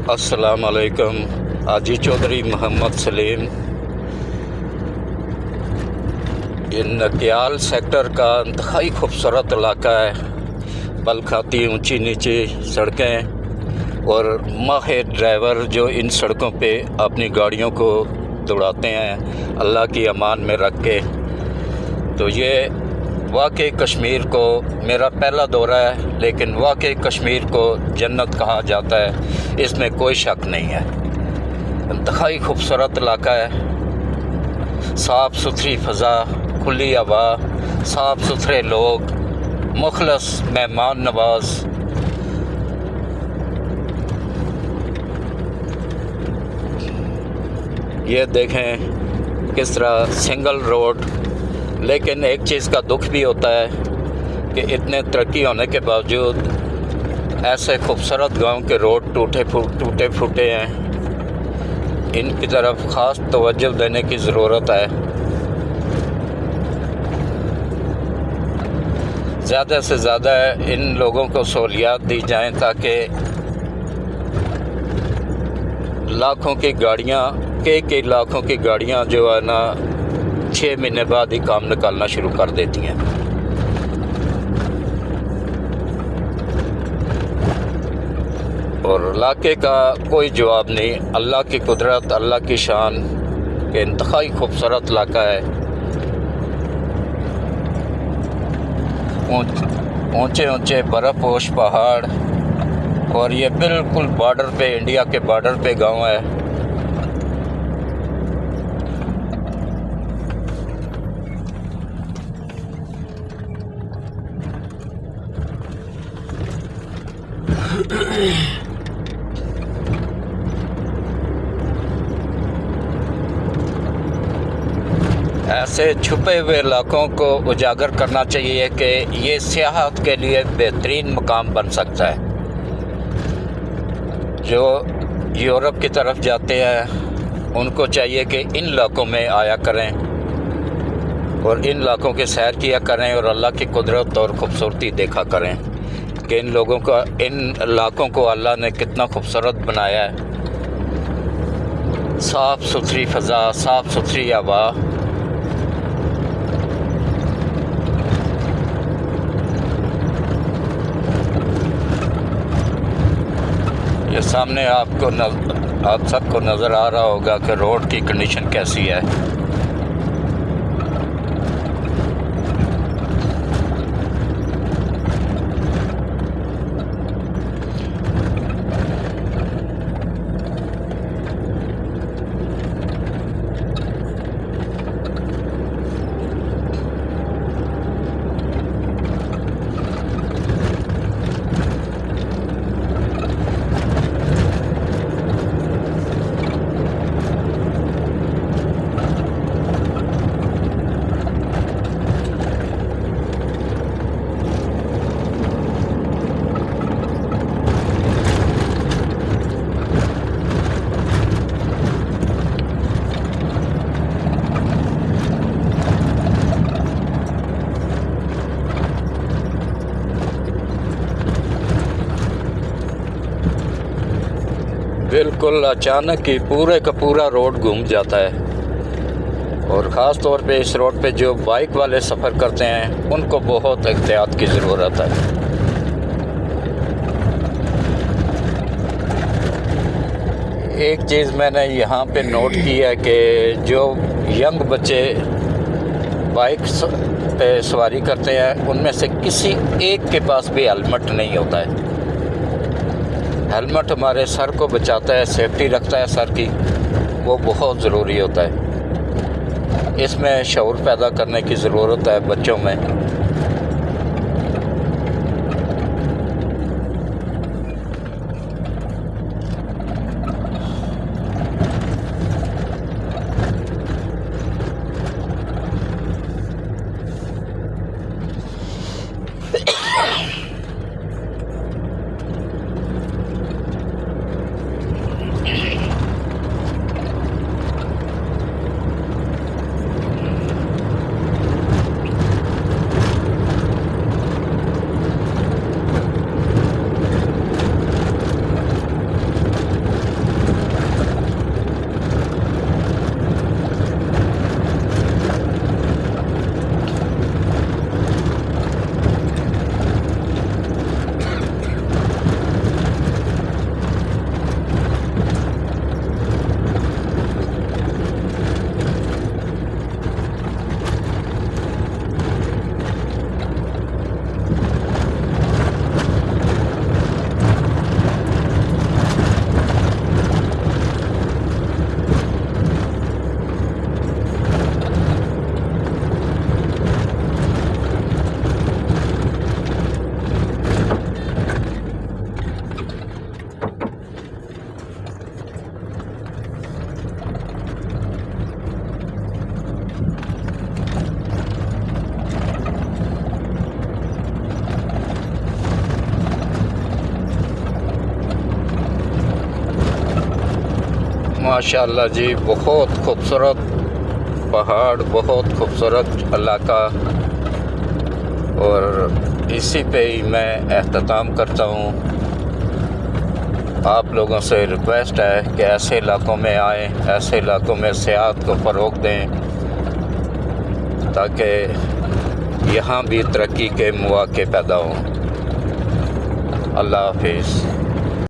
अस्सलाम वालेकुम। हाजी चौधरी मोहम्मद सलीम। ये नकियाल सेक्टर का इंतहाई खूबसूरत इलाका है। पल खाती ऊंची नीची सड़कें और माहिर ड्राइवर जो इन सड़कों पे अपनी गाड़ियों को दौड़ाते हैं अल्लाह की अमान में रख के। तो ये वाकई कश्मीर को, मेरा पहला दौरा है लेकिन वाकई कश्मीर को जन्नत कहा जाता है, इसमें कोई शक नहीं है। इंतहाई खूबसूरत इलाका है, साफ़ सुथरी फ़ज़ा, खुली हवा, साफ़ सुथरे लोग, मुखलस मेहमान नवाज। ये देखें किस तरह सिंगल रोड। लेकिन एक चीज़ का दुख भी होता है कि इतने तरक्की होने के बावजूद ऐसे खूबसूरत गांव के रोड टूटे फूटे हैं। इनकी तरफ ख़ास तवज्जो देने की ज़रूरत है। ज़्यादा से ज़्यादा इन लोगों को सहूलियात दी जाएं ताकि लाखों की गाड़ियाँ, कई लाखों की गाड़ियाँ जो है ना 6 महीने बाद ही काम निकालना शुरू कर देती हैं। और इलाके का कोई जवाब नहीं। अल्लाह की कुदरत, अल्लाह की शान के इंतहाई खूबसूरत इलाका है। ऊंचे ऊंचे बर्फ़पोश पहाड़ और ये बिल्कुल बॉर्डर पे, इंडिया के बॉर्डर पे गांव है। ऐसे छुपे हुए इलाकों को उजागर करना चाहिए कि ये सियाहत के लिए बेहतरीन मुकाम बन सकता है। जो यूरोप की तरफ जाते हैं उनको चाहिए कि इन इलाकों में आया करें और इन इलाकों के सैर किया करें और अल्लाह की कुदरत और ख़ूबसूरती देखा करें कि इन लोगों का, इन इलाकों को अल्लाह ने कितना खूबसूरत बनाया है। साफ़ सुथरी फ़ज़ा, साफ़ सुथरी हवा। ये सामने आप सबको नज़र आ रहा होगा कि रोड की कंडीशन कैसी है। बिल्कुल अचानक ही पूरे का पूरा रोड घूम जाता है और ख़ास तौर पे इस रोड पे जो बाइक वाले सफ़र करते हैं उनको बहुत एहतियात की ज़रूरत है। एक चीज़ मैंने यहाँ पे नोट की है कि जो यंग बच्चे बाइक पे सवारी करते हैं उनमें से किसी एक के पास भी हेलमेट नहीं होता है। हेलमेट हमारे सर को बचाता है, सेफ्टी रखता है सर की, वो बहुत ज़रूरी होता है। इसमें शऊर पैदा करने की ज़रूरत है बच्चों में। माशाल्लाह जी, बहुत खूबसूरत पहाड़, बहुत खूबसूरत इलाका। और इसी पे ही मैं एहतमाम करता हूँ। आप लोगों से रिक्वेस्ट है कि ऐसे इलाकों में आएँ, ऐसे इलाकों में सियाहत को फ़रोग़ दें ताकि यहाँ भी तरक्की के मौक़े पैदा हों। अल्लाह हाफ़िज़।